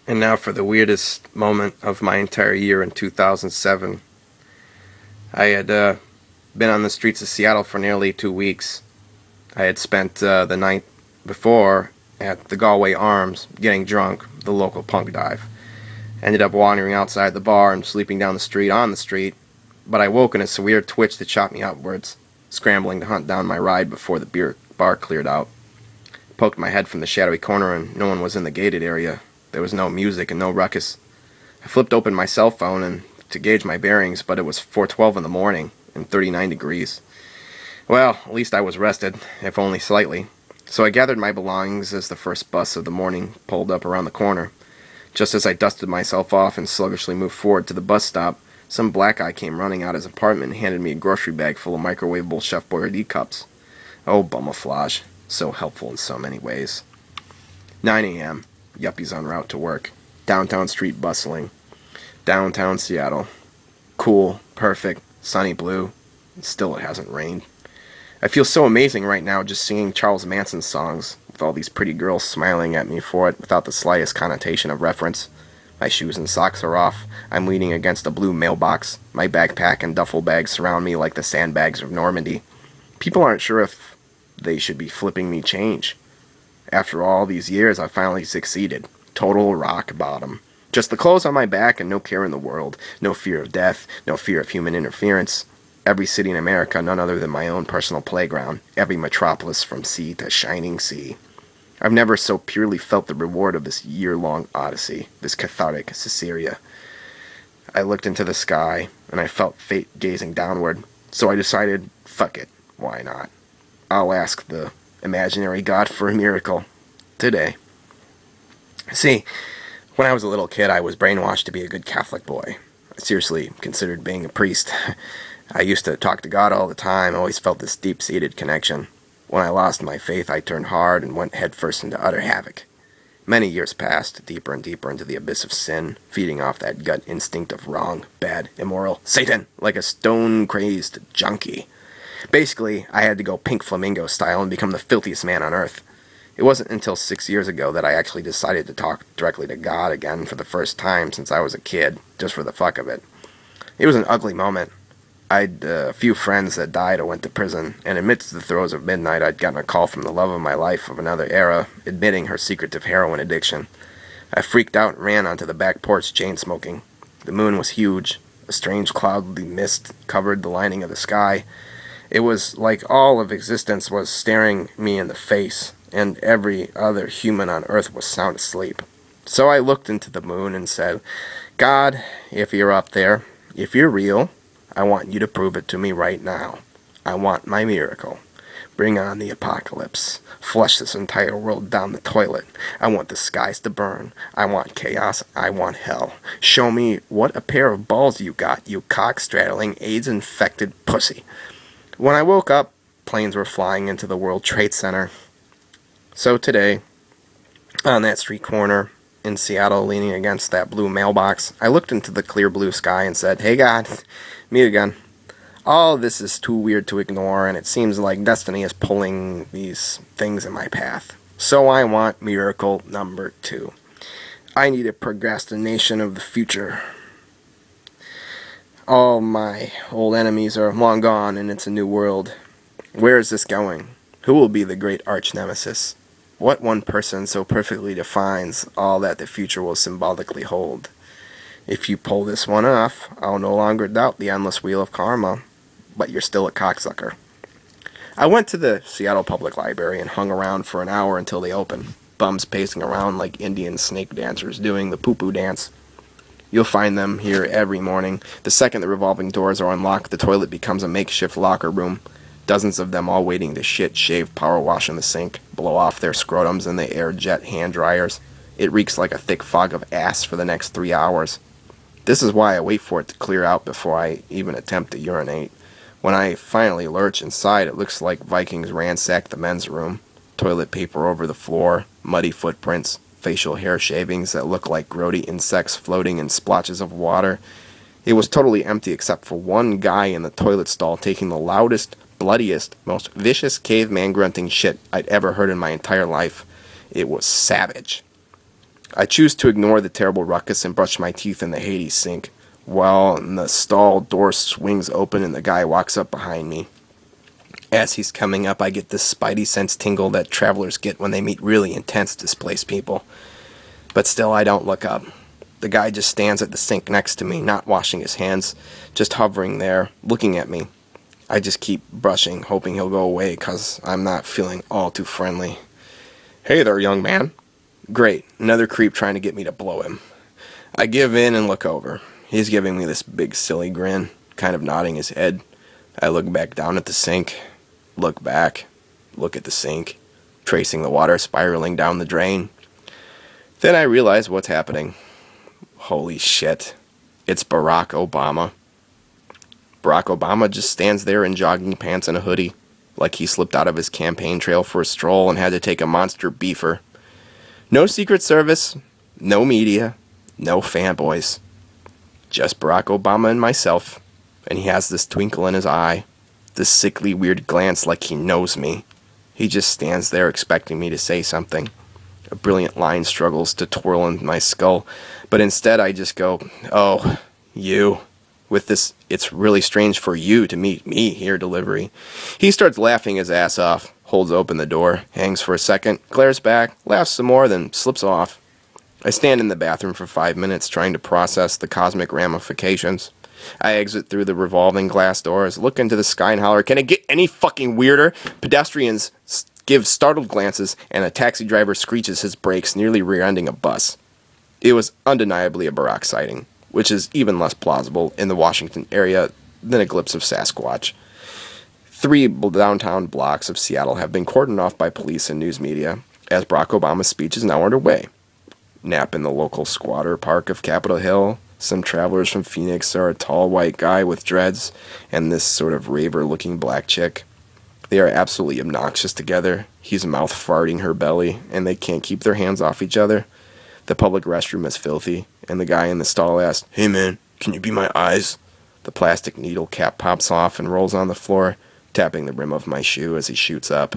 And now for the weirdest moment of my entire year in 2007. I had been on the streets of Seattle for nearly 2 weeks. I had spent the night before at the Galway Arms getting drunk, the local punk dive. Ended up wandering outside the bar and sleeping down the street on the street, but I woke in a severe twitch that shot me upwards, scrambling to hunt down my ride before the bar cleared out. Poked my head from the shadowy corner and no one was in the gated area. There was no music and no ruckus. I flipped open my cell phone and to gauge my bearings, but it was 4:12 in the morning and 39 degrees. Well, at least I was rested, if only slightly. So I gathered my belongings as the first bus of the morning pulled up around the corner. Just as I dusted myself off and sluggishly moved forward to the bus stop, some black guy came running out his apartment and handed me a grocery bag full of microwavable Chef Boyardee cups. Oh, bummaflage. So helpful in so many ways. 9 a.m. Yuppies en route to work. Downtown street bustling. Downtown Seattle. Cool, perfect, sunny blue. Still it hasn't rained. I feel so amazing right now just singing Charles Manson songs, with all these pretty girls smiling at me for it without the slightest connotation of reference. My shoes and socks are off. I'm leaning against a blue mailbox. My backpack and duffel bag surround me like the sandbags of Normandy. People aren't sure if they should be flipping me change. After all these years, I finally succeeded. Total rock bottom. Just the clothes on my back and no care in the world. No fear of death. No fear of human interference. Every city in America none other than my own personal playground. Every metropolis from sea to shining sea. I've never so purely felt the reward of this year-long odyssey. This cathartic Caesarea. I looked into the sky, and I felt fate gazing downward. So I decided, fuck it. Why not? I'll ask the imaginary God for a miracle. Today. See, when I was a little kid, I was brainwashed to be a good Catholic boy. I seriously considered being a priest. I used to talk to God all the time, always felt this deep-seated connection. When I lost my faith, I turned hard and went headfirst into utter havoc. Many years passed, deeper and deeper into the abyss of sin, feeding off that gut instinct of wrong, bad, immoral, Satan, like a stone-crazed junkie. Basically, I had to go Pink Flamingo style and become the filthiest man on earth. It wasn't until 6 years ago that I actually decided to talk directly to God again for the first time since I was a kid, just for the fuck of it. It was an ugly moment. I'd a few friends that died or went to prison, and amidst the throes of midnight I'd gotten a call from the love of my life of another era, admitting her secretive heroin addiction. I freaked out and ran onto the back porch chain-smoking. The moon was huge. A strange cloudy mist covered the lining of the sky. It was like all of existence was staring me in the face, and every other human on earth was sound asleep. So I looked into the moon and said, God, if you're up there, if you're real, I want you to prove it to me right now. I want my miracle. Bring on the apocalypse. Flush this entire world down the toilet. I want the skies to burn. I want chaos. I want hell. Show me what a pair of balls you got, you cock-straddling, AIDS-infected pussy. When I woke up, planes were flying into the World Trade Center. So today, on that street corner in Seattle, leaning against that blue mailbox, I looked into the clear blue sky and said, Hey God, me again. All this is too weird to ignore, and it seems like destiny is pulling these things in my path. So I want miracle number 2. I need a procrastination of the future. All my old enemies are long gone, and it's a new world. Where is this going? Who will be the great arch-nemesis? What one person so perfectly defines all that the future will symbolically hold? If you pull this one off, I'll no longer doubt the endless wheel of karma, but you're still a cocksucker. I went to the Seattle Public Library and hung around for an hour until they opened, bums pacing around like Indian snake dancers doing the poo-poo dance. You'll find them here every morning. The second the revolving doors are unlocked, the toilet becomes a makeshift locker room. Dozens of them all waiting to shit, shave, power wash in the sink, blow off their scrotums in the air jet hand dryers. It reeks like a thick fog of ass for the next 3 hours. This is why I wait for it to clear out before I even attempt to urinate. When I finally lurch inside, it looks like Vikings ransacked the men's room. Toilet paper over the floor, muddy footprints, facial hair shavings that look like grody insects floating in splotches of water. It was totally empty except for one guy in the toilet stall taking the loudest, bloodiest, most vicious caveman grunting shit I'd ever heard in my entire life. It was savage. I choose to ignore the terrible ruckus and brush my teeth in the Hades sink, while the stall door swings open and the guy walks up behind me. As he's coming up, I get this spidey sense tingle that travelers get when they meet really intense displaced people. But still, I don't look up. The guy just stands at the sink next to me, not washing his hands, just hovering there, looking at me. I just keep brushing, hoping he'll go away, 'cause I'm not feeling all too friendly. "Hey there, young man." Great, another creep trying to get me to blow him. I give in and look over. He's giving me this big silly grin, kind of nodding his head. I look back down at the sink, look back, look at the sink, tracing the water spiraling down the drain. Then I realize what's happening. Holy shit, it's Barack Obama. Barack Obama just stands there in jogging pants and a hoodie, like he slipped out of his campaign trail for a stroll and had to take a monster beefer. No Secret Service, no media, no fanboys. Just Barack Obama and myself, and he has this twinkle in his eye, this sickly weird glance like he knows me. He just stands there expecting me to say something. A brilliant line struggles to twirl in my skull, but instead I just go, "Oh, you," with this "it's really strange for you to meet me here" delivery. He starts laughing his ass off, holds open the door, hangs for a second, glares back, laughs some more, then slips off. I stand in the bathroom for 5 minutes trying to process the cosmic ramifications. I exit through the revolving glass doors, look into the sky and holler, "Can it get any fucking weirder?" Pedestrians give startled glances, and a taxi driver screeches his brakes, nearly rear-ending a bus. It was undeniably a Barack sighting, which is even less plausible in the Washington area than a glimpse of Sasquatch. 3 downtown blocks of Seattle have been cordoned off by police and news media, as Barack Obama's speech is now underway. Nap in the local squatter park of Capitol Hill. Some travelers from Phoenix are a tall white guy with dreads and this sort of raver-looking black chick. They are absolutely obnoxious together. He's mouth farting her belly, and they can't keep their hands off each other. The public restroom is filthy, and the guy in the stall asks, "Hey man, can you be my eyes?" The plastic needle cap pops off and rolls on the floor, tapping the rim of my shoe as he shoots up.